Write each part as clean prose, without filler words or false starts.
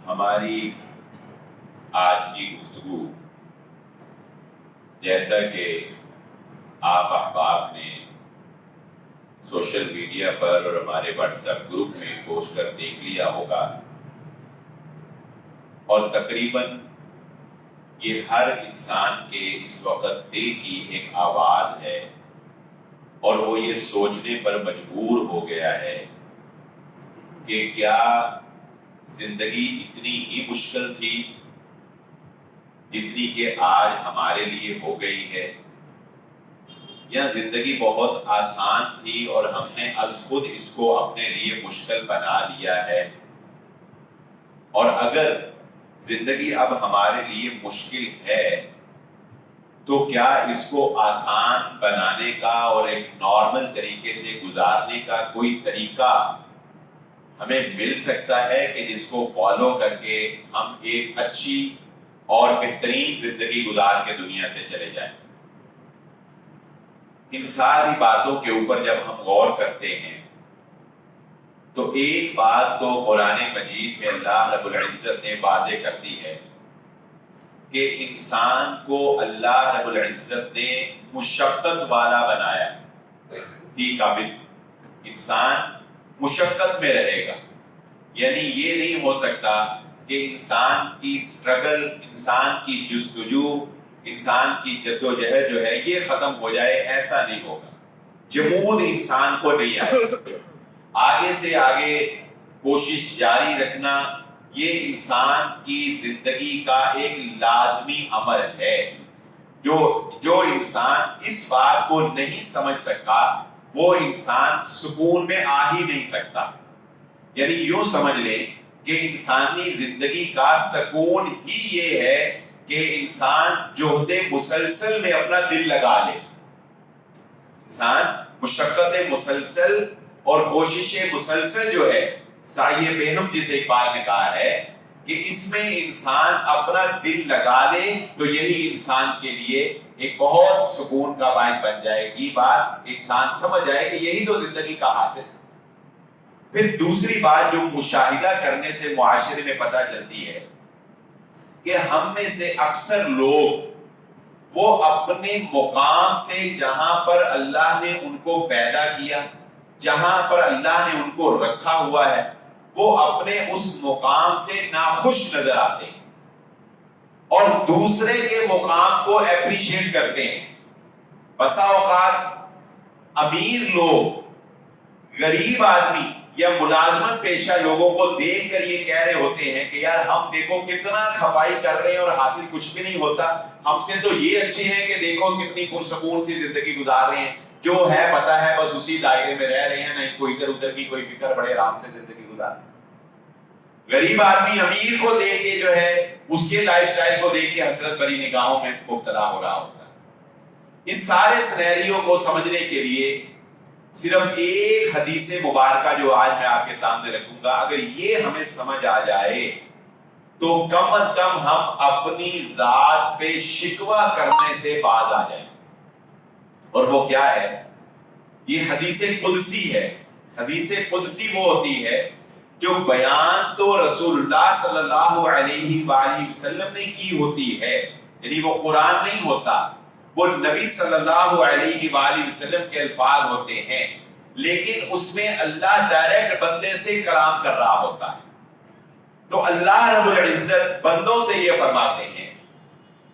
ہماری آج کی گفتگو، جیسا کہ آپ احباب نے سوشل میڈیا پر اور ہمارے واٹس ایپ گروپ میں پوسٹ کر دیکھ لیا ہوگا، اور تقریباً یہ ہر انسان کے اس وقت دل کی ایک آواز ہے، اور وہ یہ سوچنے پر مجبور ہو گیا ہے کہ کیا زندگی اتنی ہی مشکل تھی جتنی کہ آج ہمارے لیے ہو گئی ہے، یا زندگی بہت آسان تھی اور ہم نے از خود اس کو اپنے لیے مشکل بنا لیا ہے؟ اور اگر زندگی اب ہمارے لیے مشکل ہے تو کیا اس کو آسان بنانے کا اور ایک نارمل طریقے سے گزارنے کا کوئی طریقہ ہمیں مل سکتا ہے کہ جس کو فالو کر کے ہم ایک اچھی اور بہترین زندگی گزار کے دنیا سے چلے جائیں؟ ان ساری باتوں کے اوپر جب ہم غور کرتے ہیں تو ایک بات تو قرآن مجید میں اللہ رب العزت نے واضح کر دی ہے کہ انسان کو اللہ رب العزت نے مشقت والا بنایا فی قابل، انسان مشقت میں رہے گا، یعنی یہ نہیں ہو سکتا کہ انسان کی سٹرگل، انسان کی جستجو، انسان کی جدوجہد جو ہے یہ ختم ہو جائے، ایسا نہیں ہوگا۔ جمود انسان کو نہیں آئے، آگے سے آگے کوشش جاری رکھنا یہ انسان کی زندگی کا ایک لازمی عمل ہے۔ جو انسان اس بات کو نہیں سمجھ سکا وہ انسان سکون میں آ ہی نہیں سکتا۔ یعنی یوں سمجھ لیں کہ انسانی زندگی کا سکون ہی یہ ہے کہ انسان جہد مسلسل میں اپنا دل لگا لے، انسان مشقت مسلسل اور کوشش مسلسل جو ہے، سعی بہم جسے اقبال نے کہا ہے کہ اس میں انسان اپنا دل لگا لے تو یہی انسان کے لیے ایک بہت سکون کا باعث بن جائے گی۔ بات انسان سمجھ جائے کہ یہی تو زندگی کا حاصل ہے۔ پھر دوسری بات جو مشاہدہ کرنے سے معاشرے میں پتہ چلتی ہے کہ ہم میں سے اکثر لوگ وہ اپنے مقام سے، جہاں پر اللہ نے ان کو پیدا کیا، جہاں پر اللہ نے ان کو رکھا ہوا ہے، وہ اپنے اس مقام سے ناخوش نظر آتے ہیں اور دوسرے کے مقام کو اپریشیٹ کرتے ہیں۔ بسا اوقات امیر لوگ غریب آدمی یا ملازمت پیشہ لوگوں کو دیکھ کر یہ کہہ رہے ہوتے ہیں کہ یار ہم دیکھو کتنا کھپائی کر رہے ہیں اور حاصل کچھ بھی نہیں ہوتا، ہم سے تو یہ اچھے ہیں کہ دیکھو کتنی پرسکون سی زندگی گزار رہے ہیں، جو ہے پتا ہے بس اسی دائرے میں رہ رہے ہیں، نہیں کوئی ادھر ادھر کی کوئی فکر، بڑے آرام سے زندگی گزار رہے ہیں۔ غریب آدمی امیر کو دیکھ کے جو ہے اس کے لائف سٹائل کو دیکھ کے حسرت بھری نگاہوں میں مبتلا ہو رہا ہوتا ہے۔ اس سارے سینیریو کو سمجھنے کے لیے صرف ایک حدیث مبارکہ جو آج میں آپ کے سامنے رکھوں گا، اگر یہ ہمیں سمجھ آ جائے تو کم از کم ہم اپنی ذات پہ شکوہ کرنے سے باز آ جائیں۔ اور وہ کیا ہے؟ یہ حدیث قدسی ہے۔ حدیث قدسی وہ ہوتی ہے جو بیان تو رسول اللہ صلی اللہ علیہ وآلہ وسلم نے کی ہوتی ہے، یعنی وہ قرآن نہیں ہوتا، وہ نبی صلی اللہ علیہ وآلہ وسلم کے الفاظ ہوتے ہیں، لیکن اس میں اللہ ڈائریکٹ بندے سے کلام کر رہا ہوتا ہے۔ تو اللہ رب العزت بندوں سے یہ فرماتے ہیں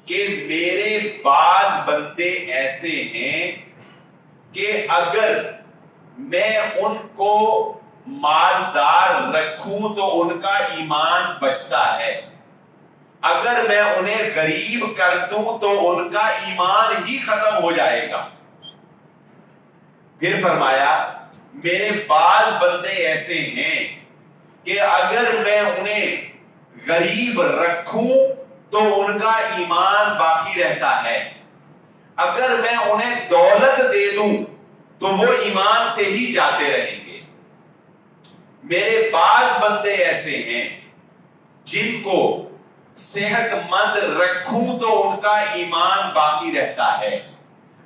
کہ میرے بعض بندے ایسے ہیں کہ اگر میں ان کو مالدار رکھوں تو ان کا ایمان بچتا ہے، اگر میں انہیں غریب کر دوں تو ان کا ایمان ہی ختم ہو جائے گا۔ پھر فرمایا میرے بعض بندے ایسے ہیں کہ اگر میں انہیں غریب رکھوں تو ان کا ایمان باقی رہتا ہے، اگر میں انہیں دولت دے دوں تو وہ ایمان سے ہی جاتے رہیں گے۔ میرے بعض بندے ایسے ہیں جن کو صحت مند رکھوں تو ان کا ایمان باقی رہتا ہے،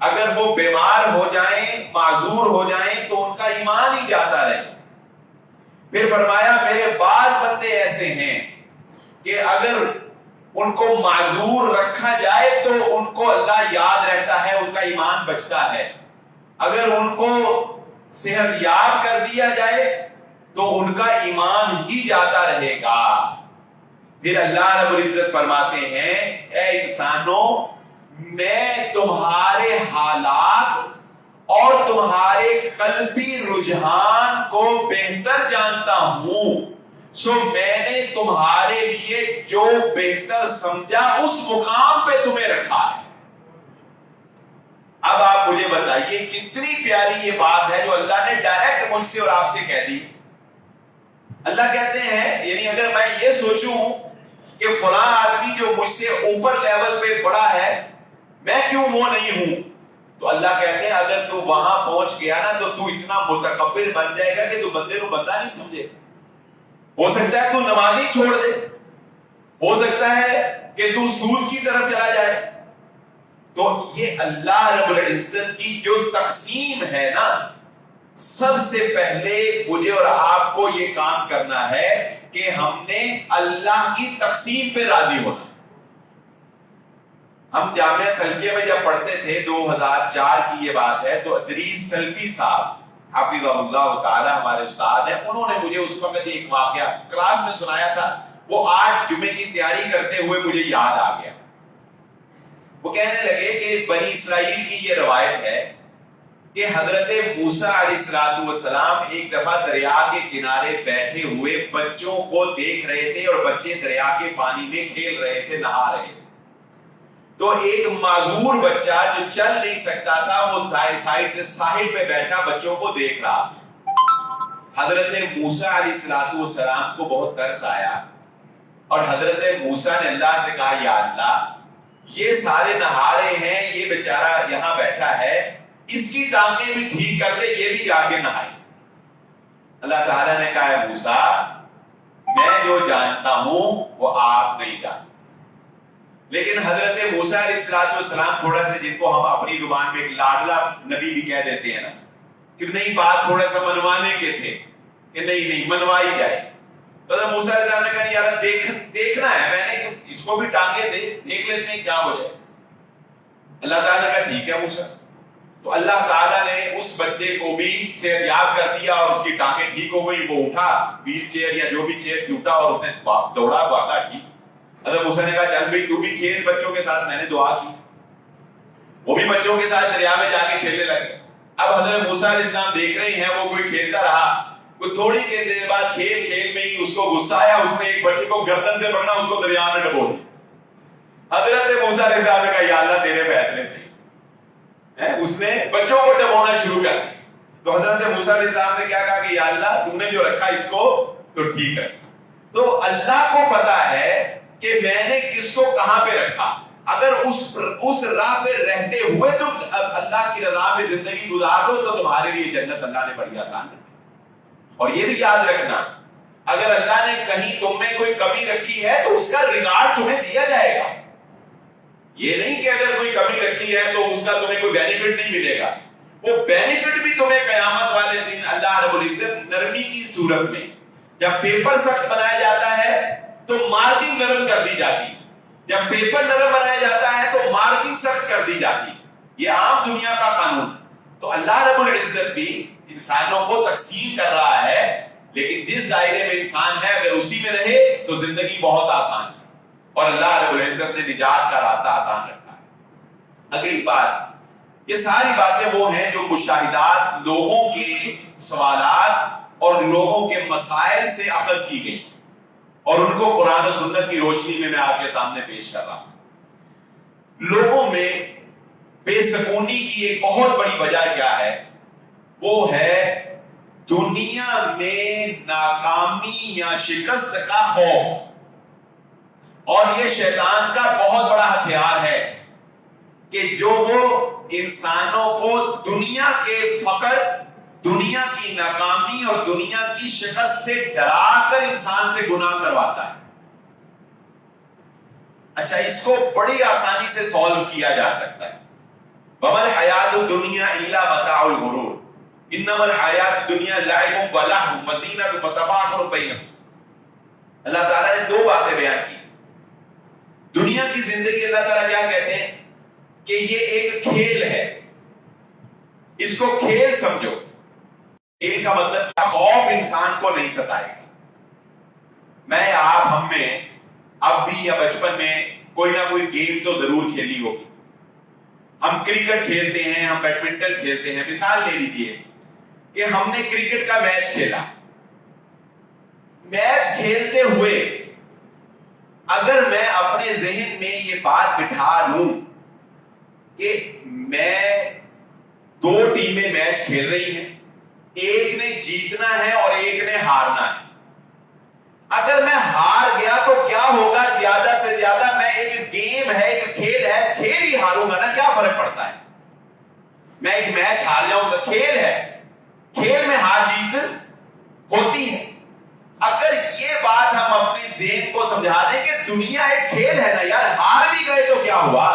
اگر وہ بیمار ہو جائیں، معذور ہو جائیں تو ان کا ایمان ہی جاتا رہے۔ پھر فرمایا میرے بعض بندے ایسے ہیں کہ اگر ان کو معذور رکھا جائے تو ان کو اللہ یاد رہتا ہے، ان کا ایمان بچتا ہے. اگر ان کو صحت یاب کر دیا جائے تو ان کا ایمان ہی جاتا رہے گا. پھر اللہ رب العزت فرماتے ہیں اے انسانوں، میں تمہارے حالات اور تمہارے قلبی رجحان کو بہتر جانتا ہوں، سو میں نے تمہارے لیے جو بہتر سمجھا اس مقام پہ تمہیں رکھا ہے. اب آپ مجھے بتائیے کتنی پیاری یہ بات ہے جو اللہ نے ڈائریکٹ مجھ سے اور آپ سے کہہ دی. اللہ کہتے ہیں یعنی اگر میں یہ سوچوں کہ فلاں آدمی جو مجھ سے اوپر لیول پہ بڑا ہے میں کیوں وہ نہیں ہوں، تو اللہ کہتے ہیں اگر تو وہاں پہنچ گیا نا تو تو اتنا متکبر بن جائے گا کہ تو بندے کو بندہ نہیں سمجھے. ہو سکتا ہے تو نمازی چھوڑ دے، ہو سکتا ہے کہ تو سود کی طرف چلا جائے. تو یہ اللہ رب العزت کی جو تقسیم ہے نا، سب سے پہلے مجھے اور آپ کو یہ کام کرنا ہے کہ ہم نے اللہ کی تقسیم پہ راضی ہونا. ہم جامعہ سلفیہ میں جب پڑھتے تھے 2004 کی یہ بات ہے، تو ادریس سلفی صاحب حافظہ اللہ تعالی ہمارے استاد ہیں، انہوں نے مجھے اس وقت ایک واقعہ کلاس میں سنایا تھا، وہ آج جمعے کی تیاری کرتے ہوئے مجھے یاد آ گیا. وہ کہنے لگے کہ بنی اسرائیل کی یہ روایت ہے کہ حضرت موسیٰ علیہ السلام ایک دفعہ دریا کے کنارے بیٹھے ہوئے بچوں کو دیکھ رہے تھے اور بچے دریا کے پانی میں کھیل رہے تھے، نہا رہے تھے. تو ایک معذور بچہ جو چل نہیں سکتا تھا وہ سائڈ ساحل پہ بیٹھا بچوں کو دیکھ رہا. حضرت موسیٰ علیہ السلام کو بہت ترس آیا اور حضرت موسیٰ نے اللہ سے کہا یا اللہ یہ سارے نہا رہے ہیں، یہ بیچارہ یہاں بیٹھا ہے، اس کی ٹانگیں بھی ٹھیک کر دے، یہ بھی جا کے نہائے. اللہ تعالیٰ نے کہا ہے موسیٰ میں جو جانتا ہوں وہ آپ نہیں جانتے. لیکن حضرت موسیٰ علیہ السلام تھوڑا سا، جن کو ہم اپنی زبان میں ایک لاڈلا نبی بھی کہہ دیتے ہیں نا، کہ نہیں بات تھوڑا سا منوانے کے تھے کہ نہیں منوائی جائے. تو حضرت موسیٰ علیہ السلام نے کہا یار دیکھنا ہے، میں نے اس کو بھی ٹانگے دے، دیکھ لیتے ہیں کیا ہو جائے. اللہ تعالیٰ نے کہا ٹھیک ہے موسیٰ. تو اللہ تعالیٰ نے اس بچے کو بھی صحت یاب کر دیا اور اس کی ٹانگیں ٹھیک ہو گئی. وہ اٹھا ویل چیئر یا جو بھی چیئر اٹھا اور اس نے دوڑا بھاگا ٹھیک. حضرت موسیٰ نے کہا چل بھائی تو بھی کھیل بچوں کے ساتھ، میں نے دعا کی. وہ بھی بچوں کے ساتھ دریا میں جا کے کھیلنے لگے. اب حضرت موسیٰ علیہ السلام دیکھ رہے ہیں وہ کوئی کھیلتا رہا، کوئی تھوڑی دیر بعد کھیل میں ہی اس کو غصہ آیا، اس نے ایک بچے کو گردن سے پکڑا، اس کو دریا میں ڈبو دیا. حضرت موسیٰ علیہ السلام نے کہا یا اللہ تیرے فیصلے سے. اس نے بچوں کو ڈبونا شروع کر دیا. تو حضرت موسیٰ علیہ السلام نے کیا کہا کہ یا اللہ تم نے جو رکھا اس کو تو ٹھیک ہے. تو اللہ کو پتا ہے کہ میں نے کس کو کہاں پہ رکھا. اگر اس راہ پہ رہتے ہوئے تم اللہ کی رضا میں زندگی گزار لو تو تمہارے لیے جنت اللہ نے بڑی آسان رکھی. اور یہ بھی یاد رکھنا اگر اللہ نے کہیں تم میں کوئی کمی رکھی ہے تو اس کا ریگارڈ تمہیں دیا جائے گا. یہ نہیں کہ اگر کوئی کمی رکھی ہے تو اس کا تمہیں کوئی بینیفٹ نہیں ملے گا. وہ بینیفٹ بھی تمہیں قیامت والے دن اللہ رب العزت نرمی کی صورت میں، جب پیپر سخت بنایا جاتا ہے تو مارجن نرم کر دی جاتی، جب پیپر نرم بنایا جاتا ہے تو مارجن سخت کر دی جاتی. یہ عام دنیا کا قانون. تو اللہ رب العزت بھی انسانوں کو تقسیم کر رہا ہے، لیکن جس دائرے میں انسان ہے اگر اسی میں رہے تو زندگی بہت آسان ہے اور اللہ رب العزت نے نجات کا راستہ آسان رکھا ہے. اگلی بات، یہ ساری باتیں وہ ہیں جو مشاہدات، لوگوں کے سوالات اور لوگوں کے مسائل سے اخذ کی گئی اور ان کو قرآن و سنت کی روشنی میں آپ کے سامنے پیش کر رہا ہوں. لوگوں میں بے سکونی کی ایک بہت بڑی وجہ کیا ہے؟ وہ ہے دنیا میں ناکامی یا شکست کا خوف. اور یہ شیطان کا بہت بڑا ہتھیار ہے کہ جو وہ انسانوں کو دنیا کے فقر، دنیا کی ناکامی اور دنیا کی شکست سے ڈرا کر انسان سے گناہ کرواتا ہے. اچھا، اس کو بڑی آسانی سے سولو کیا جا سکتا ہے. وَمَا الْحَيَاةُ الدُّنْيَا إِلَّا مَتَاعُ الْغُرُورِ إِنَّمَا الْحَيَاةُ الدُّنْيَا لَعِبٌ وَلَهْوٌ وَزِينَةٌ وَتَفَاخُرٌ بَيْنَكُمْ. اللہ تعالیٰ نے دو باتیں بیان کی. دنیا کی زندگی اللہ تعالیٰ کیا کہتے ہیں کہ یہ ایک کھیل ہے, اس کو کھیل سمجھو. کھیل کا مطلب کیا؟ خوف انسان کو نہیں ستائے گا. میں آپ ہم میں اب بھی یا بچپن میں کوئی نہ کوئی گیم تو ضرور کھیلی ہوگی. ہم کرکٹ کھیلتے ہیں, ہم بیڈمنٹن کھیلتے ہیں. مثال لے لیجئے کہ ہم نے کرکٹ کا میچ کھیلا. میچ کھیلتے ہوئے اگر میں اپنے ذہن میں یہ بات بٹھا لوں کہ میں دو ٹیمیں میچ کھیل رہی ہیں, ایک نے جیتنا ہے اور ایک نے ہارنا ہے. اگر میں ہار گیا تو کیا ہوگا؟ زیادہ سے زیادہ میں ایک گیم ہے, ایک کھیل ہے, کھیل ہی ہاروں گا نا. کیا فرق پڑتا ہے؟ میں ایک میچ ہار جاؤں گا, کھیل ہے, کھیل میں ہار جیت ہوتی ہے. اگر یہ بات ہم اپنے ذہن کو سمجھا دیں کہ دنیا ایک کھیل ہے نا یار, ہار بھی گئے تو کیا ہوا؟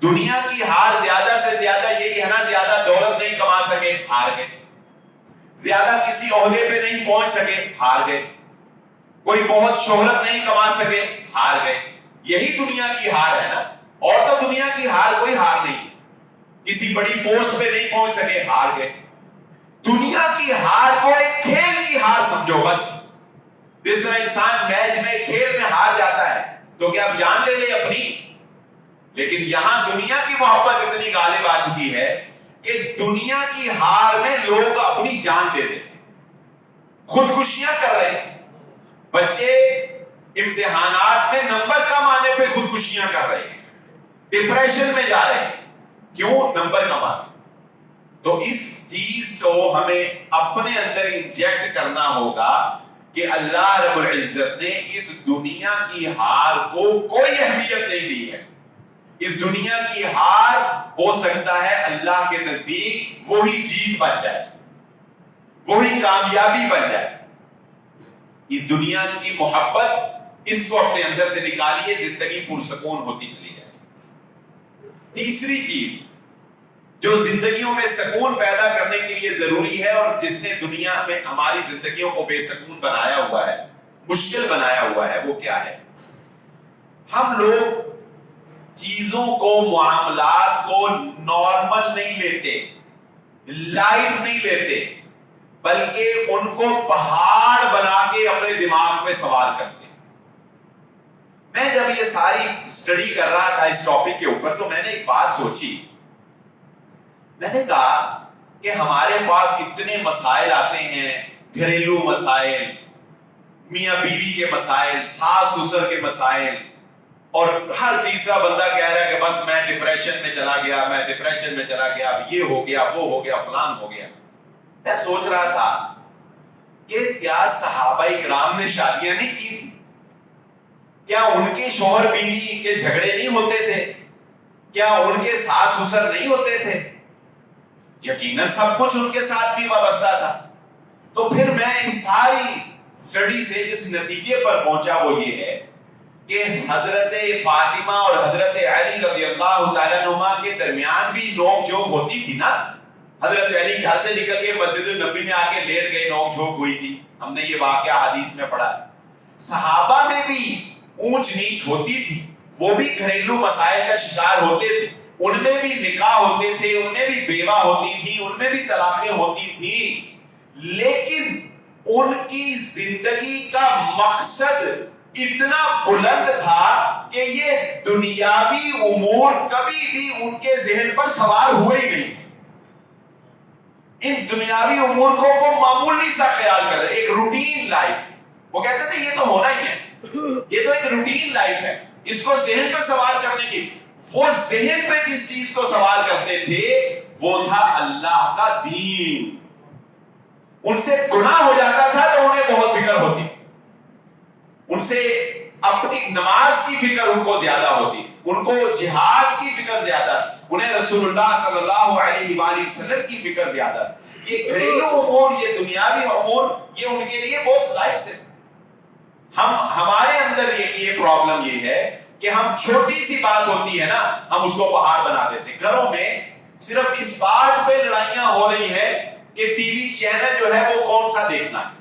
دنیا کی ہار زیادہ سے زیادہ یہی ہے نا, زیادہ دولت نہیں کما سکے, ہار گئے. زیادہ کسی عہدے پہ نہیں پہنچ سکے, ہار گئے. کوئی بہت شہرت نہیں کما سکے, ہار گئے. یہی دنیا کی ہار ہے نا. اور تو دنیا کی ہار کوئی ہار نہیں. کسی بڑی پوسٹ پہ نہیں پہنچ سکے, ہار گئے. دنیا کی ہار کو ایک کھیل کی ہار سمجھو بس. جس طرح انسان میچ میں, کھیل میں ہار جاتا ہے تو کیا اب جان لے لے اپنی. لیکن یہاں دنیا کی محبت اتنی غالب آ چکی ہے کہ دنیا کی ہار میں لوگ اپنی جان دے دیتے ہیں, خودکشیاں کر رہے ہیں. بچے امتحانات میں نمبر کم آنے پہ خودکشیاں کر رہے ہیں, ڈپریشن میں جا رہے ہیں. کیوں؟ نمبر کم آ. تو اس چیز کو ہمیں اپنے اندر انجیکٹ کرنا ہوگا کہ اللہ رب العزت نے اس دنیا کی ہار کو کوئی اہمیت نہیں دی ہے. اس دنیا کی ہار ہو سکتا ہے اللہ کے نزدیک وہی جیت بن جائے, وہی کامیابی بن جائے. اس دنیا کی محبت اس کو اپنے اندر سے نکالیے, زندگی پرسکون ہوتی چلی جائے. تیسری چیز جو زندگیوں میں سکون پیدا کرنے کے لیے ضروری ہے اور جس نے دنیا میں ہماری زندگیوں کو بے سکون بنایا ہوا ہے, مشکل بنایا ہوا ہے, وہ کیا ہے؟ ہم لوگ چیزوں کو, معاملات کو نارمل نہیں لیتے, لائٹ نہیں لیتے, بلکہ ان کو پہاڑ بنا کے اپنے دماغ میں سوار کرتے. میں جب یہ ساری اسٹڈی کر رہا تھا اس ٹاپک کے اوپر تو میں نے ایک بات سوچی. میں نے کہا کہ ہمارے پاس اتنے مسائل آتے ہیں, گھریلو مسائل, میاں بیوی کے مسائل, ساس سسر کے مسائل, اور ہر تیسرا بندہ کہہ رہا ہے کہ بس میں ڈپریشن میں چلا گیا, میں ڈپریشن میں چلا گیا, یہ ہو گیا, وہ ہو گیا, فلان ہو گیا. میں سوچ رہا تھا کہ کیا صحابہ کرام نے شادیاں نہیں کی تھی؟ کیا ان کے شوہر بیوی کے جھگڑے نہیں ہوتے تھے؟ کیا ان کے ساس سسر نہیں ہوتے تھے؟ یقیناً سب کچھ ان کے ساتھ بھی وابستہ تھا. تو پھر میں اس ساری اسٹڈی سے جس نتیجے پر پہنچا وہ یہ ہے کہ حضرت فاطمہ اور حضرت علی رضی اللہ تعالیٰ عنہما کے درمیان بھی نوک جھوک ہوتی تھی نا. حضرت علی گھر سے نکل کے مسجد النبی میں آ کے لیٹ گئے, نوک جھوک ہوئی تھی. ہم نے یہ واقعہ حدیث میں پڑھا. صحابہ میں بھی اونچ نیچ ہوتی تھی, وہ بھی گھریلو مسائل کا شکار ہوتے تھے. ان میں بھی نکاح ہوتے تھے, ان میں بھی بیوہ ہوتی تھی, ان میں بھی طلاقیں ہوتی تھی. لیکن ان کی زندگی کا مقصد اتنا بلند تھا کہ یہ دنیاوی امور کبھی بھی ان کے ذہن پر سوار ہوئے ہی نہیں. ان دنیاوی امور کو وہ معمولی سا خیال کر رہے, ایک روٹین لائف. وہ کہتے تھے یہ تو ہونا ہی ہے, یہ تو ایک روٹین لائف ہے, اس کو ذہن پہ سوار کرنے کی. وہ ذہن پہ جس چیز کو سوار کرتے تھے وہ تھا اللہ کا دین. ان سے گناہ ہو جاتا تھا تو انہیں بہت فکر ہوتی تھی, ان سے اپنی نماز کی فکر ان کو زیادہ ہوتی, ان کو جہاد کی فکر زیادہ, انہیں رسول اللہ صلی اللہ علیہ وآلہ وسلم کی فکر زیادہ. یہ گھریلو امور, یہ دنیاوی امور, یہ ان کے لیے بہت لائف سے. ہمارے اندر یہ پرابلم یہ ہے کہ ہم چھوٹی سی بات ہوتی ہے نا, ہم اس کو پہاڑ بنا دیتے ہیں. گھروں میں صرف اس بات پہ لڑائیاں ہو رہی ہے کہ ٹی وی چینل جو ہے وہ کون سا دیکھنا ہے.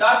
10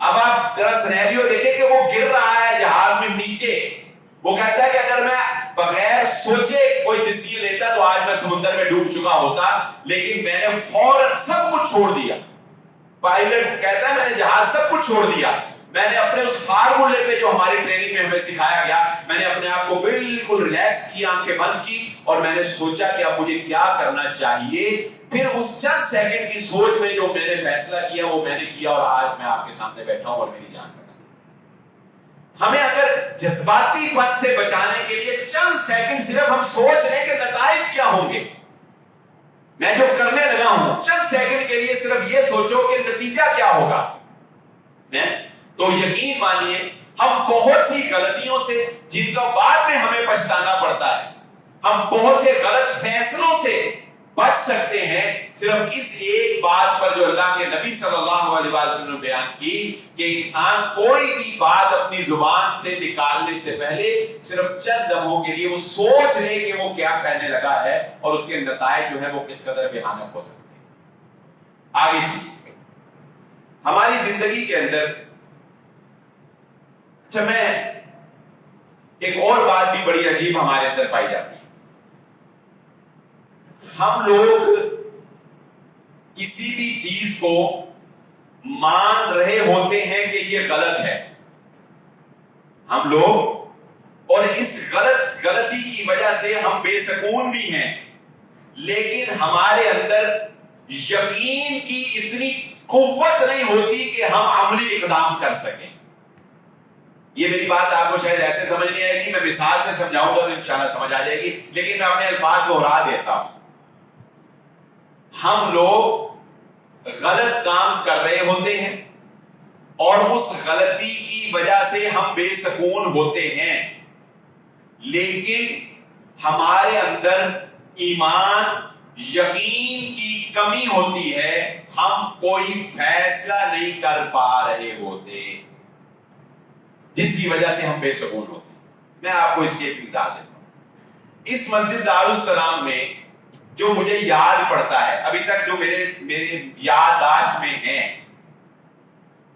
اب آپ ذرا سینیریو دیکھیں کہ وہ گر رہا ہے جہاز میں نیچے، وہ کہتا ہے کہ اگر میں بغیر سوچے کوئی ڈیسیژن لیتا تو آج میں سمندر میں ڈوب چکا ہوتا، لیکن میں نے فوراً سب کچھ چھوڑ دیا۔ پائلٹ کہتا ہے میں نے جہاز سب کچھ چھوڑ دیا، میں نے اپنے اس فارمولے پہ جو ہماری ٹریننگ میں ہمیں سکھایا گیا، میں نے اپنے آپ کو بالکل ریلیکس کی، آنکھیں بند کی، اور میں نے سوچا کہ اب مجھے کیا کرنا چاہیے۔ پھر اس چند سیکنڈ کی سوچ میں جو میں نے فیصلہ کیا وہ میں نے کیا، اور آج میں آپ کے سامنے بیٹھا ہوں اور میری جان بچ گئی۔ ہمیں اگر جذباتی پن سے بچانے کے لیے چند سیکنڈ صرف ہم سوچ لیں کہ نتائج کیا ہوں گے، میں جو کرنے لگا ہوں، چند سیکنڈ کے لیے صرف یہ سوچو کہ نتیجہ کیا ہوگا، تو یقین مانیے ہم بہت سی غلطیوں سے، جن کا بعد میں ہمیں پچھتانا پڑتا ہے، ہم بہت سے غلط فیصلوں سے بچ سکتے ہیں، صرف اس ایک بات پر جو اللہ کے نبی صلی اللہ علیہ وسلم نے بیان کی کہ انسان کوئی بھی بات اپنی زبان سے نکالنے سے پہلے صرف چند لمحوں کے لیے وہ سوچ لے کہ وہ کیا کہنے لگا ہے، اور اس کے نتائج جو ہے وہ کس قدر بھیانک ہو سکتے ہیں۔ آگے چلیے ہماری زندگی کے اندر، اچھا میں ایک اور بات بھی بڑی عجیب ہمارے اندر پائی جاتی ہے، ہم لوگ کسی بھی چیز کو مان رہے ہوتے ہیں کہ یہ غلط ہے، ہم لوگ، اور اس غلطی کی وجہ سے ہم بے سکون بھی ہیں، لیکن ہمارے اندر یقین کی اتنی قوت نہیں ہوتی کہ ہم عملی اقدام کر سکیں۔ یہ میری بات آپ کو شاید ایسے سمجھ نہیں آئے گی، میں مثال سے سمجھاؤں گا تو انشاءاللہ سمجھ آ جائے گی، لیکن میں اپنے الفاظ دہرا دیتا ہوں۔ ہم لوگ غلط کام کر رہے ہوتے ہیں اور اس غلطی کی وجہ سے ہم بے سکون ہوتے ہیں، لیکن ہمارے اندر ایمان، یقین کی کمی ہوتی ہے، ہم کوئی فیصلہ نہیں کر پا رہے ہوتے، جس کی وجہ سے ہم بے سکون ہوتے ہیں۔ میں آپ کو اس کی ایک مثال دیتا ہوں۔ اس مسجد دارالسلام میں جو مجھے یاد پڑتا ہے ابھی تک، جو میرے یادداشت میں ہیں،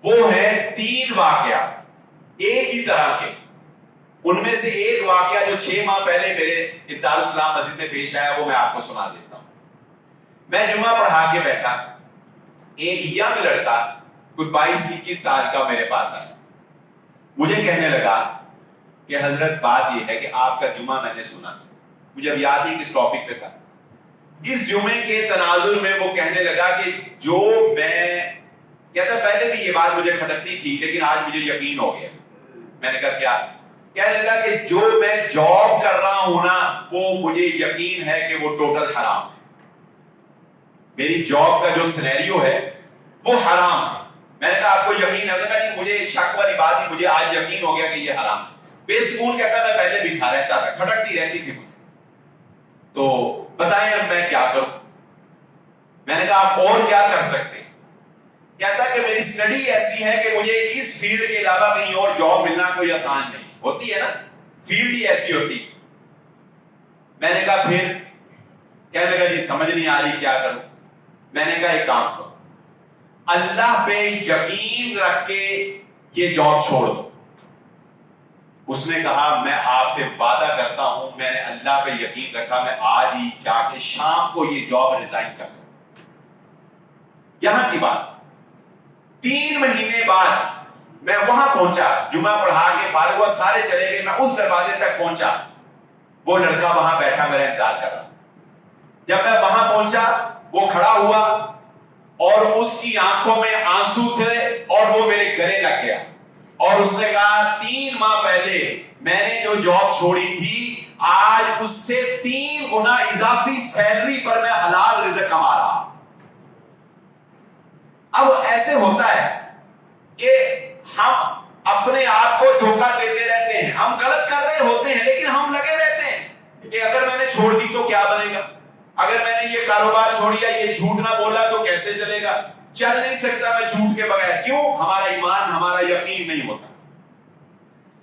وہ ہے 3 واقعات ایک ہی طرح کے۔ ان میں سے ایک واقعہ جو 6 ماہ پہلے میرے اس دارالسلام مسجد میں پیش آیا، وہ میں آپ کو سنا دیتا ہوں۔ میں جمعہ پڑھا کے بیٹھا، ایک ینگ لڑکا کوئی 22-21 سال کا میرے پاس آیا، مجھے کہنے لگا کہ حضرت بات یہ ہے کہ آپ کا جمعہ میں نے سنا، مجھے اب یاد ہی کس ٹاپک پہ تھا، اس جمعے کے تناظر میں وہ کہنے لگا کہ جو میں کہتا، پہلے بھی یہ بات مجھے کھٹکتی تھی لیکن آج مجھے یقین ہو گیا۔ میں نے کہا کیا؟ کہنے لگا کہ جو میں جاب کر رہا ہوں نا، وہ مجھے یقین ہے کہ وہ ٹوٹل حرام ہے، میری جاب کا جو سینیریو ہے وہ حرام ہے۔ میں نے کہا آپ کو یقین ہے؟ کہ مجھے شک والی بات ہی، مجھے آج یقین ہو گیا کہ یہ حرام ہے۔ بے سکون کہتا میں پہلے بھی کھا رہتا تھا، کھٹکتی رہتی تھی مجھے، تو بتائیں اب میں کیا کروں؟ میں نے کہا آپ اور کیا کر سکتے ہیں؟ کہتا کہ میری اسٹڈی ایسی ہے کہ مجھے اس فیلڈ کے علاوہ کہیں اور جاب ملنا کوئی آسان نہیں ہوتی ہے نا، فیلڈ ہی ایسی ہوتی۔ میں نے کہا پھر؟ کہنے لگا جی سمجھ نہیں آ رہی کیا کروں۔ میں نے کہا ایک کام کرو، اللہ پہ یقین رکھ کے یہ جاب چھوڑ دو۔ اس نے کہا میں آپ سے وعدہ کرتا ہوں، میں نے اللہ پہ یقین رکھا، میں آج ہی جا کے شام کو یہ جاب ریزائن کر دوں۔ یہاں کی بات 3 مہینے بعد میں وہاں پہنچا، جمعہ پڑھا کے فارغ ہوا، سارے چلے گئے، میں اس دروازے تک پہنچا، وہ لڑکا وہاں بیٹھا میرا انتظار کر رہا۔ جب میں وہاں پہنچا وہ کھڑا ہوا اور اس کی آنکھوں میں آنسو تھے اور وہ میرے گلے لگ گیا، اور اس نے کہا 3 ماہ پہلے میں نے جو جاب چھوڑی تھی، آج اس سے 3 گنا اضافی سیلری پر میں حلال رزق کما رہا۔ اب ایسے ہوتا ہے کہ ہم اپنے آپ کو دھوکہ دیتے رہتے ہیں، ہم غلط کر رہے ہوتے ہیں لیکن ہم لگے رہتے ہیں کہ اگر میں نے چھوڑ دی تو کیا بنے گا، اگر میں نے یہ کاروبار چھوڑ دیا، یہ جھوٹ نہ بولا تو کیسے چلے گا، چل نہیں سکتا میں جھوٹ کے بغیر۔ کیوں؟ ہمارا ایمان، ہمارا یقین نہیں ہوتا۔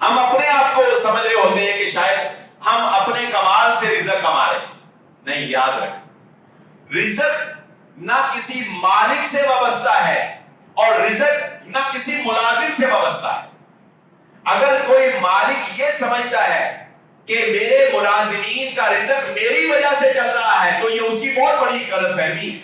ہم اپنے آپ کو سمجھ رہے ہوتے ہیں کہ شاید ہم اپنے کمال سے رزق کما رہے ہیں۔ نہیں، یاد رکھ، رزق نہ کسی مالک سے وابستہ ہے، اور رزق نہ کسی ملازم سے وابستہ ہے. اگر کوئی مالک یہ سمجھتا ہے کہ میرے ملازمین کا رزق میری وجہ سے چل رہا ہے تو یہ اس کی بہت بڑی غلط فہمی ہے.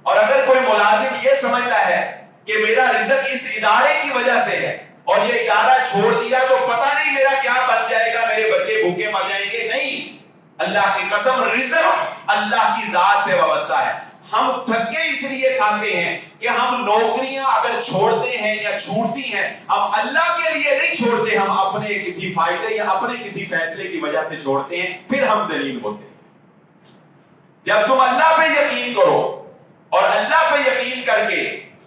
اور اگر کوئی ملازم یہ سمجھتا ہے کہ میرا رزق اس ادارے کی وجہ سے ہے اور یہ ادارہ چھوڑ دیا تو پتہ نہیں میرا کیا بن جائے گا, میرے بچے بھوکے مر جائیں گے, نہیں, اللہ کی قسم رزق اللہ کی ذات سے وابستہ ہے. ہم تھکے اس لیے کھاتے ہیں کہ ہم نوکریاں اگر چھوڑتے ہیں یا چھوٹتی ہیں ہم اللہ کے لیے نہیں چھوڑتے, ہم اپنے کسی فائدے یا اپنے کسی فیصلے کی وجہ سے چھوڑتے ہیں, پھر ہم ذلیل ہوتے ہیں. جب تم اللہ پہ یقین کرو اور اللہ پہ یقین کر کے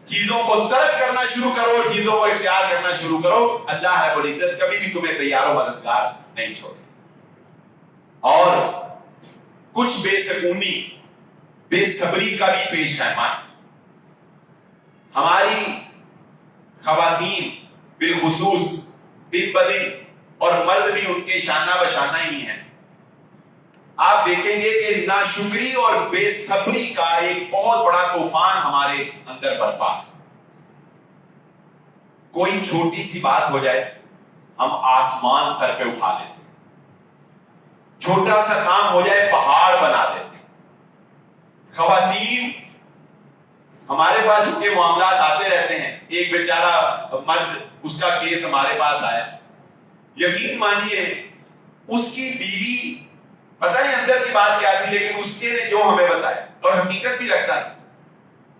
چیزوں کو ترک کرنا شروع کرو اور چیزوں کو اختیار کرنا شروع کرو, اللہ رب العزت کبھی بھی تمہیں تیار و مددگار نہیں چھوڑے. اور کچھ بے سکونی بے صبری کا بھی پیش خیمہ ہے. ہماری خواتین بالخصوص دن بدن اور مرد بھی ان کے شانہ بشانہ ہی ہیں. آپ دیکھیں گے کہ ناشکری اور بے صبری کا ایک بہت بڑا طوفان ہمارے اندر برپا ہے. کوئی چھوٹی سی بات ہو جائے ہم آسمان سر پہ اٹھا لیتے, چھوٹا سا کام ہو جائے پہاڑ بنا دیتے. خواتین ہمارے پاس ان کے معاملات آتے رہتے ہیں. ایک بیچارہ مرد, اس کا کیس ہمارے پاس آیا, یقین مانیے اس کی بیوی پتہ نہیں اندر کی بات کیا تھی لیکن اس کے نے جو ہمیں بتایا اور حقیقت بھی لگتا ہے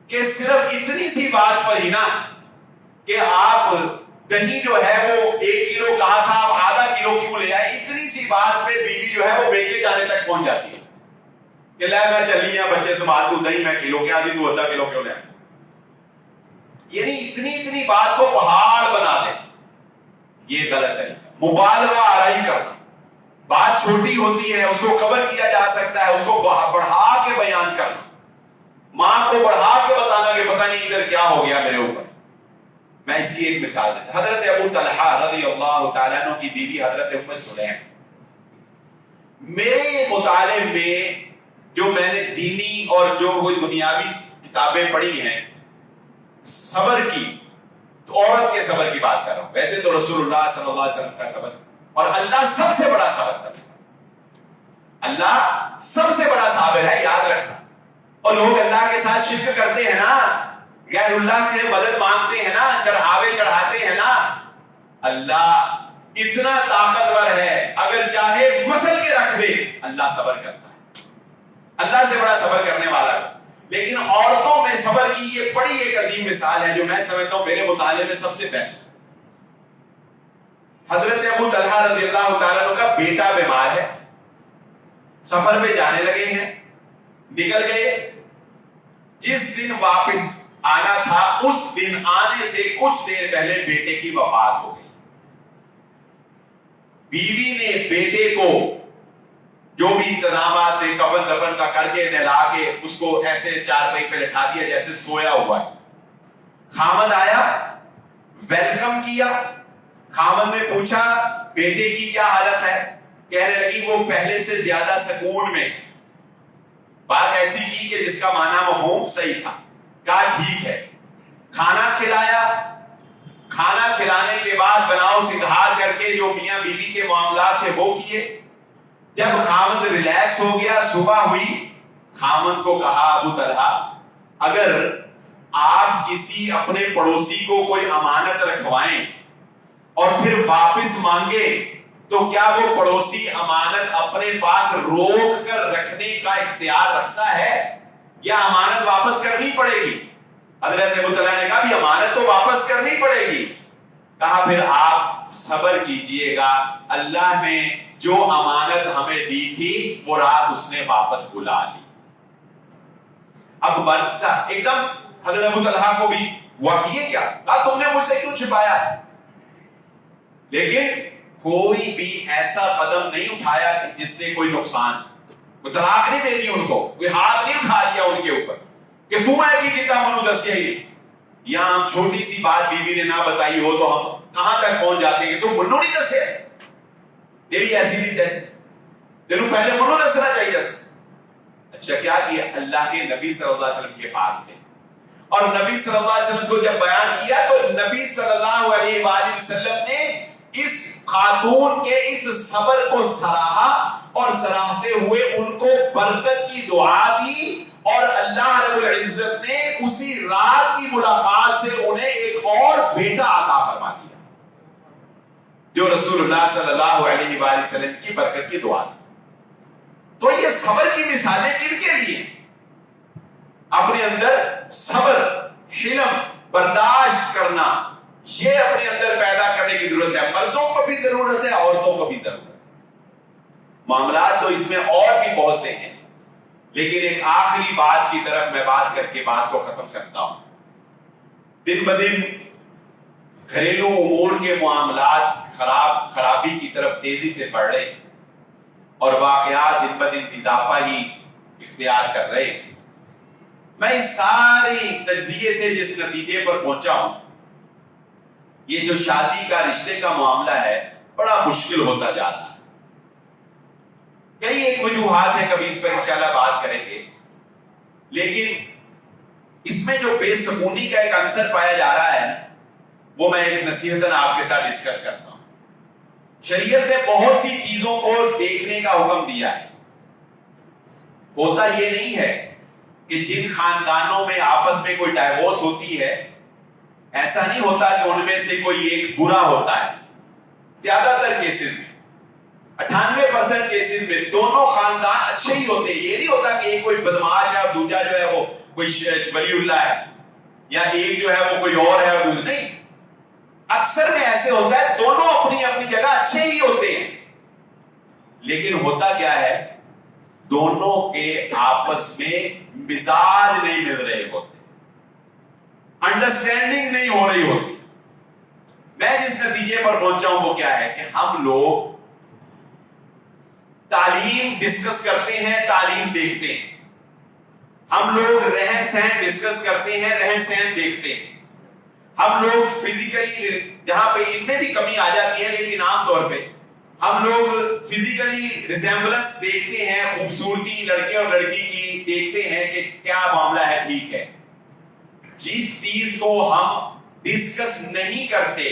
کہ صرف اتنی سی بات پر ہی نا کہ آپ دہی جو ہے وہ 1 کلو کہا تھا آپ آدھا کلو کیوں لے آئے, اتنی سی بات پہ بیوی جو ہے وہ بیچے جانے تک پہنچ جاتی ہے کہ لے میں چلی ہوں بچے سے بات کو دہی میں کلو کیا دی تو 1/2 کلو کیوں لے آئے. یعنی اتنی بات کو پہاڑ بنا دیں, یہ غلط ہے. مبالغہ آرائی کرنا, بات چھوٹی ہوتی ہے اس کو کور کیا جا سکتا ہے, اس کو بڑھا کے بیان کرنا, ماں کو بڑھا کے بتانا کہ پتہ نہیں ادھر کیا ہو گیا میرے اوپر. میں اس کی ایک مثال دیتا ہوں. حضرت ابو طلحہ رضی اللہ تعالیٰ عنہ کی بیوی حضرت ام سلیم, میرے مطالعے میں جو میں نے دینی اور جو کوئی دنیاوی کتابیں پڑھی ہیں صبر کی, تو عورت کے صبر کی بات کر رہا ہوں. ویسے تو رسول اللہ صلی اللہ علیہ وسلم کا صبر اور اللہ سب سے بڑا صبر کرے, اللہ سب سے بڑا صابر ہے, یاد رکھنا. اور لوگ اللہ کے ساتھ شرک کرتے ہیں نا, غیر اللہ سے مدد مانگتے ہیں نا, چڑھاوے چڑھاتے ہیں نا, اللہ اتنا طاقتور ہے اگر چاہے مسل کے رکھ دے, اللہ صبر کرتا ہے, اللہ سے بڑا صبر کرنے والا ہے. لیکن عورتوں میں صبر کی یہ بڑی ایک عظیم مثال ہے جو میں سمجھتا ہوں میرے مطالعے میں سب سے بیسٹ. حضرت ابو طلحہ رضی اللہ تعالیٰ عنہ کا بیٹا بیمار ہے, سفر پہ جانے لگے ہیں, نکل گئے, جس دن واپس آنا تھا اس دن آنے سے کچھ دیر پہلے بیٹے کی وفات ہو گئی. بیوی نے بیٹے کو جو بھی انتظامات تھے کفن دفن کا کر کے نہلا کے اس کو ایسے چارپائی پہ لٹا دیا جیسے سویا ہوا ہے. خامد آیا, ویلکم کیا, خامد نے پوچھا بیٹے کی کیا حالت ہے, کہنے لگی وہ پہلے سے زیادہ سکون میں. بات ایسی کی کہ جس کا معنی مفہوم صحیح تھا, کہا ٹھیک ہے. کھانا کھلایا, کھانا کھلانے کے بعد بناؤ سدھار کر کے جو میاں بیوی کے معاملات تھے وہ کیے. جب خامد ریلیکس ہو گیا, صبح ہوئی, خامد کو کہا ابو طلحہ اگر آپ کسی اپنے پڑوسی کو کوئی امانت رکھوائیں اور پھر واپس مانگے تو کیا وہ پڑوسی امانت اپنے پاس روک کر رکھنے کا اختیار رکھتا ہے یا امانت واپس کرنی پڑے گی؟ حضرت ابو طلحہ نے کہا بھی امانت تو واپس کرنی پڑے گی. کہا پھر آپ صبر کیجئے گا, اللہ نے جو امانت ہمیں دی تھی وہ رات اس نے واپس بلا لی. اب بنتا ایک دم حضرت ابو طلحہ کو بھی واقعی کیا کہا تم نے مجھ سے کیوں چھپایا, لیکن کوئی بھی ایسا قدم نہیں اٹھایا جس سے کوئی نقصان, کوئی طلاق نہیں دے دی ان کو, کوئی ہاتھ نہیں اٹھا دیا ان کے اوپر کہ تم ہے کہ کتنا منو دسیا ہی. یہاں ہم چھوٹی سی بات بیوی نے نہ بتائی ہو تو ہم کہاں تک پہنچ جاتے ہیں کہ تم منو نہیں دسیا, تیری ایسی تھی جیسے تینوں پہلے منو دسنا چاہیے. اچھا کیا کیا, اللہ کے نبی صلی اللہ علیہ وسلم کے پاس گئے, اور نبی صلی اللہ علیہ وسلم کو جب بیان کیا تو نبی صلی اللہ علیہ وآلہ وسلم نے اس خاتون کے اس صبر کو سراہا اور سراہتے ہوئے ان کو برکت کی دعا دی، اور اللہ رب العزت نے اسی رات کی ملاقات سے انہیں ایک اور بیٹا عطا فرما دیا، جو رسول اللہ صلی اللہ علیہ وآلہ وسلم کی برکت کی دعا تھی۔ تو یہ صبر کی مثالیں کن کے لیے؟ اپنے اندر صبر، حلم، برداشت کرنا، یہ اپنے اندر پیدا کرنے کی ضرورت ہے۔ مردوں کو بھی ضرورت ہے، عورتوں کو بھی ضرورت ہے۔ معاملات تو اس میں اور بھی بہت سے ہیں، لیکن ایک آخری بات کی طرف میں بات کر کے بات کو ختم کرتا ہوں۔ دن بدن گھریلو امور کے معاملات خرابی کی طرف تیزی سے بڑھ رہے ہیں، اور واقعات دن بدن اضافہ ہی اختیار کر رہے ہیں۔ میں اس ساری تجزیے سے جس نتیجے پر پہنچا ہوں، یہ جو شادی کا رشتے کا معاملہ ہے بڑا مشکل ہوتا جا رہا ہے۔ کئی ایک وجوہات ہیں، کبھی اس پر انشاءاللہ بات کریں گے، لیکن اس میں جو بے سکونی کا ایک عنصر پایا جا رہا ہے وہ میں ایک نصیحتاً آپ کے ساتھ ڈسکس کرتا ہوں۔ شریعت نے بہت سی چیزوں کو دیکھنے کا حکم دیا ہے۔ ہوتا یہ نہیں ہے کہ جن خاندانوں میں آپس میں کوئی ڈائیورس ہوتی ہے، ایسا نہیں ہوتا کہ ان میں سے کوئی ایک برا ہوتا ہے۔ زیادہ تر کیسز میں 98% کیسز میں دونوں خاندان اچھے ہی ہوتے ہیں۔ یہ نہیں ہوتا کہ ایک کوئی بدماش ہے اور دوسرا جو ہے وہ کوئی ولی اللہ ہے، یا ایک جو ہے وہ کوئی اور ہے اور دوسرا نہیں۔ اکثر میں ایسے ہوتا ہے دونوں اپنی اپنی جگہ اچھے ہی ہوتے ہیں، لیکن ہوتا کیا ہے، دونوں کے آپس میں مزاج نہیں مل رہے ہوتے، انڈرسٹینڈنگ نہیں ہو رہی ہوتی۔ میں جس نتیجے پر پہنچا ہوں وہ کیا ہے کہ ہم لوگ تعلیم ڈسکس کرتے ہیں، تعلیم دیکھتے ہیں، ہم لوگ رہن سہن ڈسکس کرتے ہیں، رہن سہن دیکھتے ہیں، ہم لوگ فزیکلی جہاں پہ ان میں بھی کمی آ جاتی ہے، لیکن عام طور پہ ہم لوگ فزیکلی ریزیمبلنس دیکھتے ہیں، خوبصورتی لڑکے اور لڑکی کی دیکھتے ہیں کہ کیا معاملہ ہے، ٹھیک ہے۔ جس چیز کو ہم ڈسکس نہیں کرتے،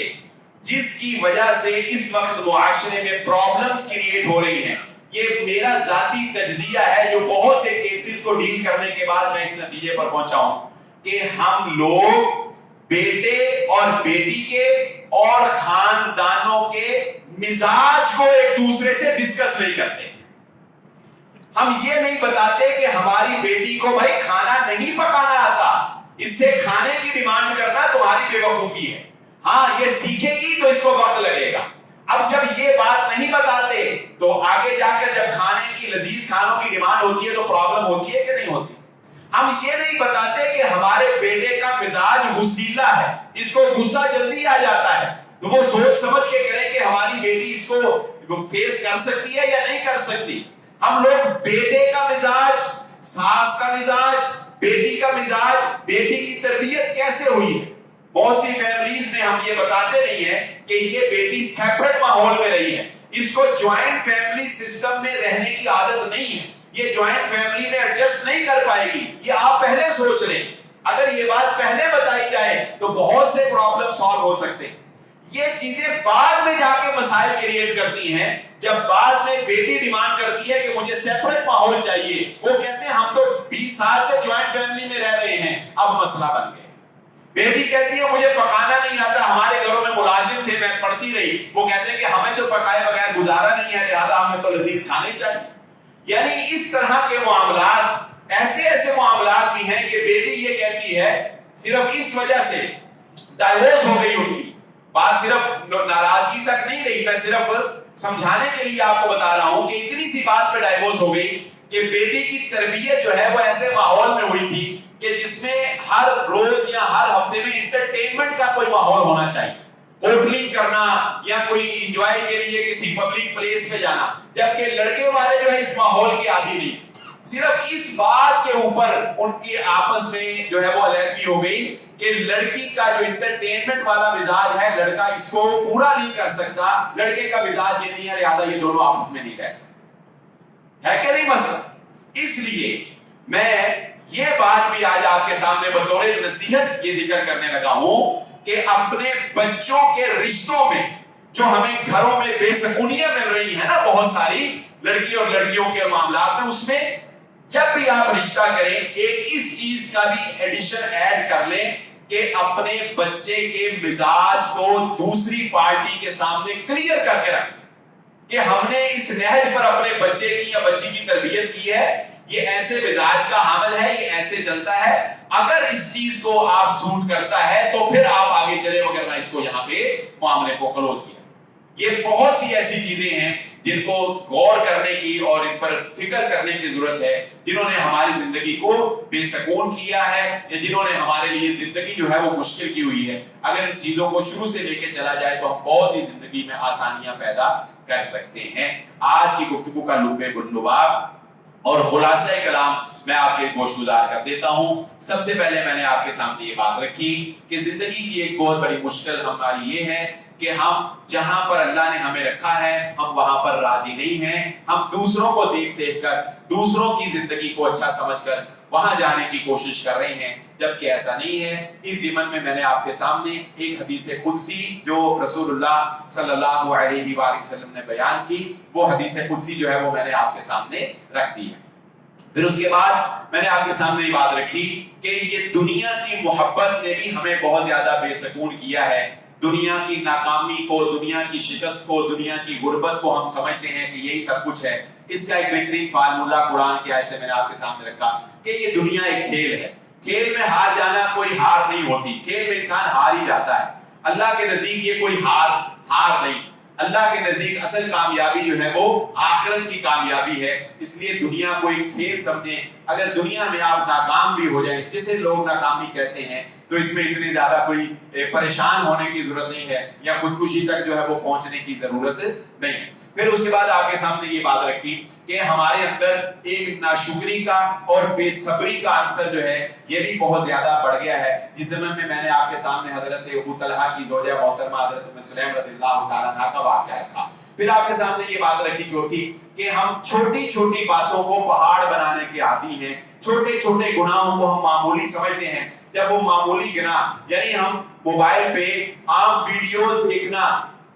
جس کی وجہ سے اس وقت معاشرے میں پرابلمز کریٹ ہو رہی ہیں، یہ میرا ذاتی تجزیہ ہے جو بہت سے کیسز کو ڈیل کرنے کے بعد میں اس نتیجے پر پہنچا ہوں کہ ہم لوگ بیٹے اور بیٹی کے اور خاندانوں کے مزاج کو ایک دوسرے سے ڈسکس نہیں کرتے۔ ہم یہ نہیں بتاتے کہ ہماری بیٹی کو بھائی کھانا نہیں پکانا آتا، اس سے کھانے کی ڈیمانڈ کرنا تمہاری بے وقوفی ہے، ہاں یہ سیکھے گی تو اس کو وقت لگے گا۔ اب جب یہ بات نہیں بتاتے تو آگے جا کر جب کھانے کی لذیذ کھانوں کی ڈیمانڈ ہوتی ہے تو پرابلم ہوتی ہے کہ نہیں ہوتی۔ ہم یہ نہیں بتاتے کہ ہمارے بیٹے کا مزاج غصیلا ہے، اس کو غصہ جلدی آ جاتا ہے، تو وہ سوچ سمجھ کے کریں کہ ہماری بیٹی اس کو فیس کر سکتی ہے یا نہیں کر سکتی۔ ہم لوگ بیٹے کا مزاج، ساس کا مزاج، بیٹی کا مزاج، بیٹی کی تربیت کیسے ہوئی ہے، بہت سی فیملیز میں ہم یہ بتاتے نہیں ہیں کہ یہ بیٹی سیپریٹ ماحول میں رہی ہے، اس کو جوائنٹ فیملی سسٹم میں رہنے کی عادت نہیں ہے، یہ جوائنٹ فیملی میں ایڈجسٹ نہیں کر پائے گی۔ یہ آپ پہلے سوچ رہے ہیں، اگر یہ بات پہلے بتائی جائے تو بہت سے پرابلم سالو ہو سکتے ہیں۔ یہ چیزیں بعد میں جا کے مسائل کریٹ کرتی ہیں، جب بعد میں بیٹی ڈیمانڈ کرتی ہے کہ مجھے سیپریٹ ماحول چاہیے، وہ کہتے ہیں ہم تو 20 سال سے جوائنٹ فیملی میں رہ رہے ہیں، اب مسئلہ بن گیا۔ بیٹی کہتی ہے مجھے پکانا نہیں آتا، ہمارے گھروں میں ملازم تھے میں پڑھتی رہی، وہ کہتے ہیں کہ ہمیں تو پکائے بغیر گزارا نہیں ہے، لہذا ہمیں تو لذیذ کھانے چاہیے۔ یعنی اس طرح کے معاملات، ایسے معاملات بھی ہیں کہ بیٹی یہ کہتی ہے صرف اس وجہ سے ڈائیورس ہو گئی ان کی، بات صرف ناراضگی تک نہیں رہی، میں صرف سمجھانے کے لیے آپ کو بتا رہا ہوں کہ اتنی سی بات پہ ڈائیورس ہو گئی کہ بیٹی کی تربیت جو ہے وہ ایسے ماحول میں ہوئی تھی کہ جس میں ہر روز یا ہر ہفتے میں انٹرٹینمنٹ کا کوئی ماحول ہونا چاہیے، ہوٹلنگ کرنا یا کوئی انجوائے کے لیے کسی پبلک پلیس پہ جانا، جبکہ لڑکے والے جو ہے اس ماحول کے عادی نہیں۔ صرف اس بات کے اوپر ان کے آپس میں جو ہے وہ علیحدگی ہو گئی کہ لڑکی کا جو انٹرٹینمنٹ والا مزاج ہے لڑکا اس کو پورا نہیں کر سکتا، لڑکے کا مزاج یہ نہیں ہے، لہذا یہ دونوں آپس میں نہیں رہ سکتے، ہے کہ نہیں مسئلہ؟ اس لیے میں یہ بات بھی آج آپ کے سامنے بطور نصیحت یہ ذکر کرنے لگا ہوں کہ اپنے بچوں کے رشتوں میں جو ہمیں گھروں میں بے سکونیاں مل رہی ہیں نا بہت ساری لڑکی اور لڑکیوں کے معاملات میں، اس میں جب بھی آپ رشتہ کریں ایک اس چیز کا بھی ایڈیشن ایڈ کر لیں کہ اپنے بچے کے مزاج کو دوسری پارٹی کے سامنے کلیئر کر کے رکھیں کہ ہم نے اس نہج پر اپنے بچے کی یا بچی کی تربیت کی ہے، یہ ایسے مزاج کا حامل ہے، یہ ایسے چلتا ہے، اگر اس چیز کو آپ سوٹ کرتا ہے تو پھر آپ آگے چلے، وغیرہ اس کو یہاں پہ معاملے کو کلوز کیا۔ یہ بہت سی ایسی چیزیں ہیں جن کو غور کرنے کی اور ان پر فکر کرنے کی ضرورت ہے، جنہوں نے ہماری زندگی کو بے سکون کیا ہے یا جنہوں نے ہمارے لیے زندگی جو ہے وہ مشکل کی ہوئی ہے۔ اگر ان چیزوں کو شروع سے لے کے چلا جائے تو ہم بہت سی زندگی میں آسانیاں پیدا کر سکتے ہیں۔ آج کی گفتگو کا لب لباب اور خلاصہ کلام میں آپ کے گوش گزار کر دیتا ہوں۔ سب سے پہلے میں نے آپ کے سامنے یہ بات رکھی کہ زندگی کی ایک بہت بڑی مشکل ہماری یہ ہے کہ ہم جہاں پر اللہ نے ہمیں رکھا ہے ہم وہاں پر راضی نہیں ہیں، ہم دوسروں کو دیکھ دیکھ کر دوسروں کی زندگی کو اچھا سمجھ کر وہاں جانے کی کوشش کر رہے ہیں، جبکہ ایسا نہیں ہے۔ اس ضمن میں نے آپ کے سامنے ایک حدیث قدسی جو رسول اللہ صلی اللہ علیہ وآلہ وسلم نے بیان کی، وہ حدیث قدسی جو ہے وہ میں نے آپ کے سامنے رکھ دی ہے۔ پھر اس کے بعد میں نے آپ کے سامنے یہ بات رکھی کہ یہ دنیا کی محبت نے بھی ہمیں بہت زیادہ بے سکون کیا ہے۔ دنیا کی ناکامی کو، دنیا کی شکست کو، دنیا کی غربت کو ہم سمجھتے ہیں کہ یہی سب کچھ ہے۔ اس کا ایک بہترین فارمولہ قرآن کی آیت سے میں نے آپ کے سامنے رکھا کہ یہ دنیا ایک کھیل ہے، کھیل میں ہار جانا کوئی ہار نہیں ہوتی، کھیل میں انسان ہار ہی جاتا ہے۔ اللہ کے نزدیک یہ کوئی ہار نہیں، اللہ کے نزدیک اصل کامیابی جو ہے وہ آخرت کی کامیابی ہے۔ اس لیے دنیا کو ایک کھیل سمجھیں۔ اگر دنیا میں آپ ناکام بھی ہو جائیں، جسے لوگ ناکامی کہتے ہیں، تو اس میں اتنی زیادہ کوئی پریشان ہونے کی ضرورت نہیں ہے یا خودکشی تک جو ہے وہ پہنچنے کی ضرورت نہیں ہے۔ پھر اس کے بعد آپ کے سامنے یہ بات رکھی کہ ہمارے اندر ایک ناشکری کا اور بے صبری کا عنصر جو ہے یہ بھی بہت زیادہ بڑھ گیا ہے۔ اس زمن میں نے آپ کے سامنے حضرت ابو طلحہ کی زوجہ محترمہ حضرت ام سلیم رضی اللہ تعالیٰ عنہا کا واقعہ رکھا۔ پھر آپ کے سامنے یہ بات رکھی چوتھی کہ ہم چھوٹی چھوٹی باتوں کو پہاڑ بنانے کے عادی ہیں، چھوٹے چھوٹے گناہوں کو ہم معمولی سمجھتے ہیں۔ جب وہ معمولی گناہ یعنی ہم موبائل پہ عام ویڈیوز دیکھنا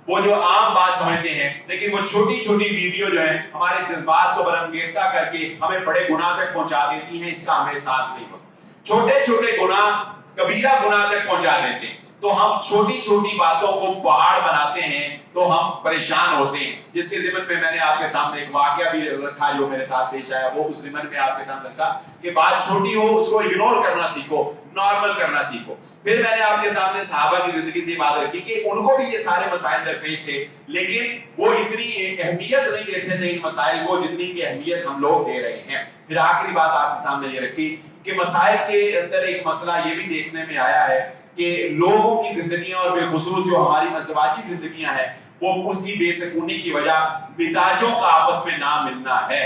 وہ جو عام بات سمجھتے ہیں، لیکن وہ چھوٹی چھوٹی ویڈیو جو ہے ہمارے جذبات کو برانگیختہ کر کے ہمیں بڑے گناہ تک پہنچا دیتی ہیں، اس کا ہمیں احساس نہیں ہوتا۔ چھوٹے چھوٹے گناہ کبیرہ گناہ تک پہنچا دیتے ہیں، تو ہم چھوٹی چھوٹی باتوں کو پہاڑ بناتے ہیں تو ہم پریشان ہوتے ہیں۔ جس کے ضمن میں نے آپ کے سامنے ایک واقعہ بھی رکھا جو میرے ساتھ پیش آیا، وہ اس ضمن میں آپ کے سامنے رکھا کہ بات چھوٹی ہو اس کو اگنور کرنا سیکھو، نارمل کرنا سیکھو۔ پھر میں نے آپ کے سامنے صحابہ کی زندگی سے بات رکھی کہ ان کو بھی یہ سارے مسائل درپیش تھے، لیکن وہ اتنی اہمیت نہیں دیتے تھے ان مسائل کو جتنی کی اہمیت ہم لوگ دے رہے ہیں۔ پھر آخری بات آپ کے سامنے یہ رکھی کہ مسائل کے اندر ایک مسئلہ یہ بھی دیکھنے میں آیا ہے کہ لوگوں کی زندگیاں اور بالخصوص جو ہماری ازدواجی زندگیاں ہیں وہ اس کی بے سکونی کی وجہ مزاجوں کا آپس میں نہ ملنا ہے۔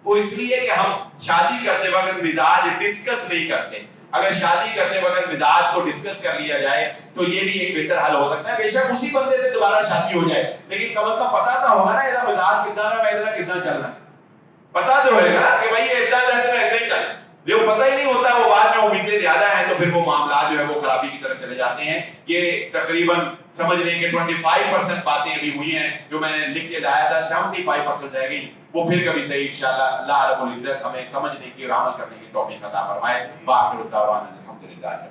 وہ اس لیے کہ ہم شادی کرتے وقت مزاج ڈسکس نہیں کرتے۔ اگر شادی کرتے وقت مزاج کو ڈسکس کر لیا جائے تو یہ بھی ایک بہتر حل ہو سکتا ہے۔ بے شک اسی بندے سے دوبارہ شادی ہو جائے، لیکن کم از کم پتا تو ہوگا نا ادھر مزاج کتنا رہا ہے، ادھر کتنا چل رہا ہے، پتا تو ہوگا نا کہ بھائی ادھر رہتے میں ادھر ہی چل، جو پتہ ہی نہیں ہوتا وہ بعد میں امیدیں زیادہ ہیں تو پھر وہ معاملات جو ہے وہ خرابی کی طرف چلے جاتے ہیں۔ یہ تقریباً سمجھ لیں کہ 25% باتیں ابھی ہوئی ہیں جو میں نے لکھ کے لایا تھا، 75% رہ گئی، وہ پھر کبھی صحیح انشاءاللہ اللہ رب العزت ہمیں سمجھنے کی اور عمل کرنے کی توفیق عطا فرمائے۔ وآخر الدعوانا الحمدللہ۔